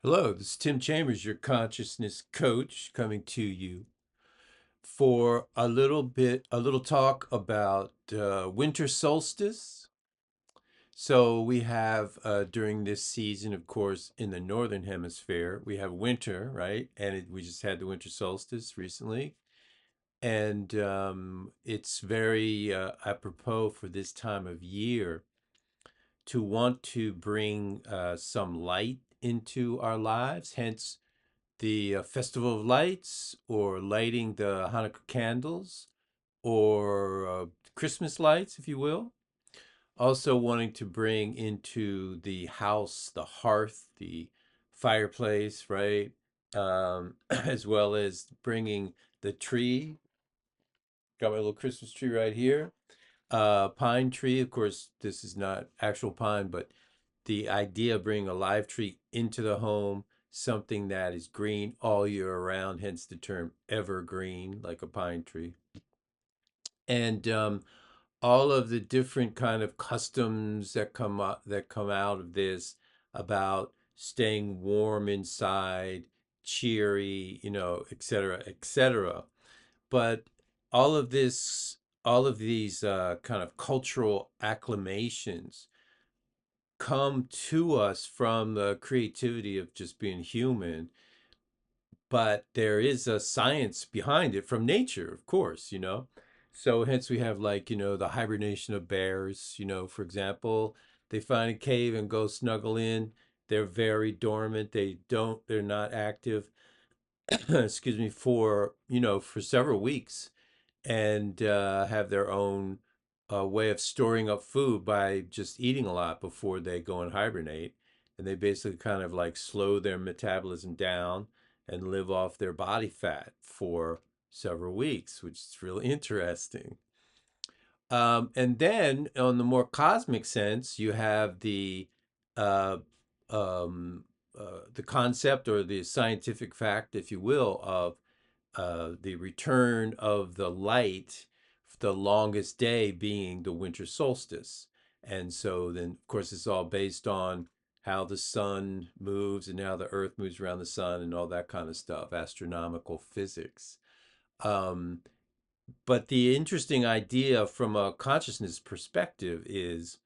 Hello, this is Tim Chambers, your consciousness coach, coming to you for a little talk about winter solstice. So we have during this season, of course, in the northern hemisphere, we have winter, right? And we just had the winter solstice recently, and it's very apropos for this time of year to want to bring some light into our lives. Hence the Festival of Lights, or lighting the Hanukkah candles, or Christmas lights, if you will. Also, wanting to bring into the house, the hearth, the fireplace, right? As well as bringing the tree. Got my little Christmas tree right here. Pine tree, of course, this is not actual pine, but the idea of bringing a live tree into the home, something that is green all year around, hence the term evergreen, like a pine tree. And all of the different kind of customs that come out of this about staying warm inside, cheery, et cetera, et cetera. But all of this, all of these kind of cultural acclamations come to us from the creativity of just being human, but there is a science behind it from nature, of course. So hence we have, like, the hibernation of bears, for example. They find a cave and go snuggle in. They're very dormant. They're not active, excuse me, for several weeks, and have their own way of storing up food by just eating a lot before they go and hibernate. And they basically kind of like slow their metabolism down and live off their body fat for several weeks, which is really interesting. And then, on the more cosmic sense, you have uh, um, the concept, or the scientific fact, if you will, of the return of the light, the longest day being the winter solstice. And so then, of course, it's all based on how the sun moves and how the earth moves around the sun and all that kind of stuff, astronomical physics. Um, but the interesting idea from a consciousness perspective is,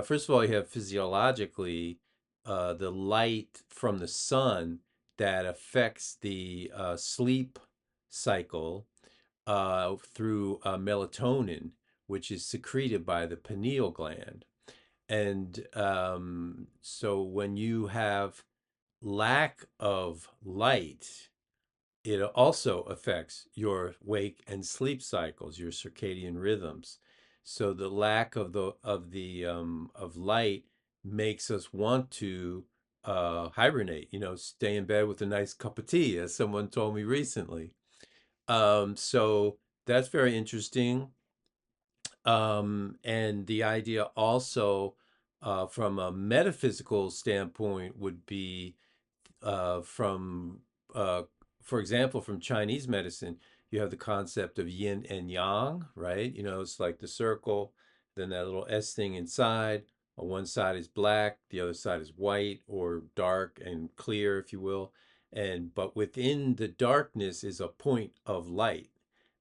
first of all, you have physiologically the light from the sun that affects the sleep cycle through melatonin, which is secreted by the pineal gland. And so when you have lack of light, it also affects your wake and sleep cycles, your circadian rhythms. So the lack of light makes us want to hibernate, stay in bed with a nice cup of tea, as someone told me recently. So that's very interesting. And the idea also, from a metaphysical standpoint, would be from, uh, for example, from Chinese medicine. You have the concept of yin and yang, right? It's like the circle, then that little S thing inside. On one side is black, the other side is white, or dark and clear, if you will. But within the darkness is a point of light,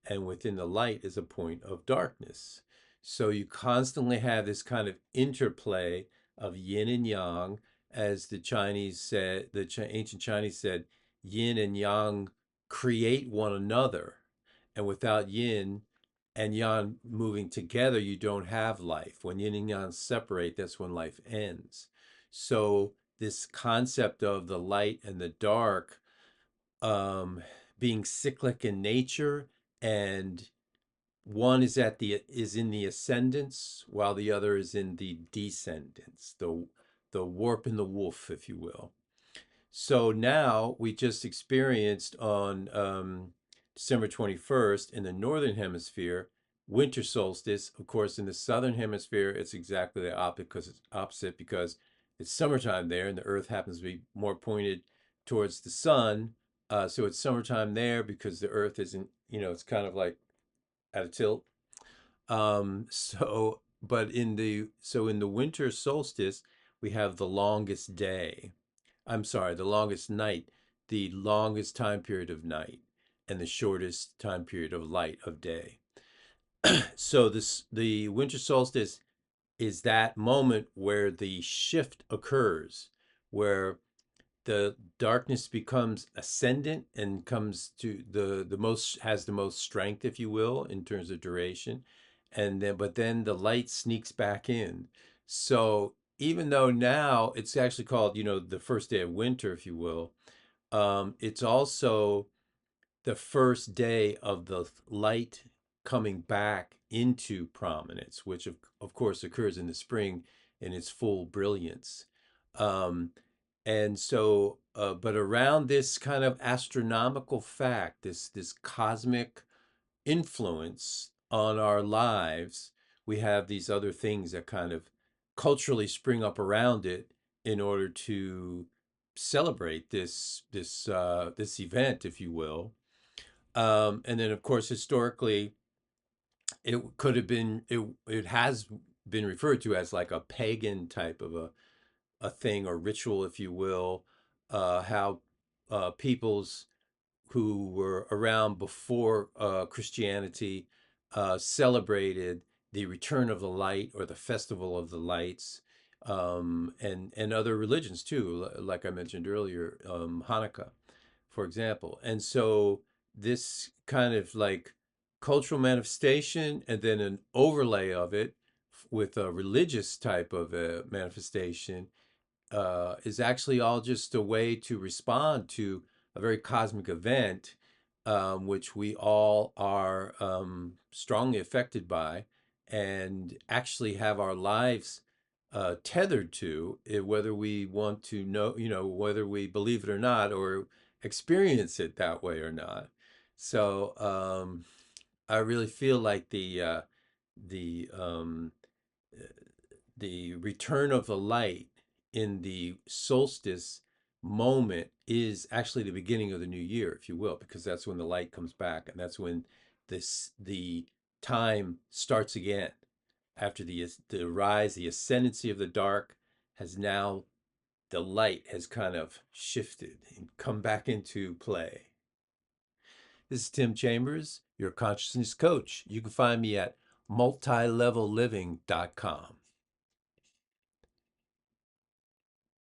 and within the light is a point of darkness. So you constantly have this kind of interplay of yin and yang. As the Chinese said, ancient Chinese said, yin and yang create one another. And without yin and yang moving together, you don't have life. When yin and yang separate, that's when life ends. So this concept of the light and the dark, um, being cyclic in nature, and one is in the ascendance while the other is in the descendance, the warp and the woof, if you will. So now we just experienced on December 21st in the northern hemisphere winter solstice. Of course, in the southern hemisphere, it's exactly the opposite because it's summertime there, and the Earth happens to be more pointed towards the sun. So it's summertime there because the Earth isn't, it's kind of like at a tilt. But in the winter solstice, we have the longest day. I'm sorry, the longest night, the longest time period of night, and the shortest time period of light of day. So the winter solstice is that moment where the shift occurs, where the darkness becomes ascendant and comes to the most has the most strength, if you will, in terms of duration, and then but then the light sneaks back in. So even though now it's actually called, the first day of winter, if you will, it's also the first day of the light coming back into prominence, which of course occurs in the spring in its full brilliance. Um, and so, but around this kind of astronomical fact, this cosmic influence on our lives, we have these other things that kind of culturally spring up around it in order to celebrate this event, if you will. And then, of course, historically, it could have been it has been referred to as like a pagan type of a thing or ritual, if you will. How peoples who were around before Christianity celebrated the return of the light or the festival of the lights, and other religions too, like I mentioned earlier, Hanukkah, for example. And so this kind of like cultural manifestation and then an overlay of it with a religious type of a manifestation is actually all just a way to respond to a very cosmic event, which we all are strongly affected by and actually have our lives tethered to, whether we want to know, whether we believe it or not, or experience it that way or not. So I really feel like the the return of the light in the solstice moment is actually the beginning of the new year, if you will, because that's when the light comes back, and that's when the time starts again after the rise, the ascendancy of the dark has now the light has kind of shifted and come back into play. This is Tim Chambers, your consciousness coach. You can find me at multilevelliving.com.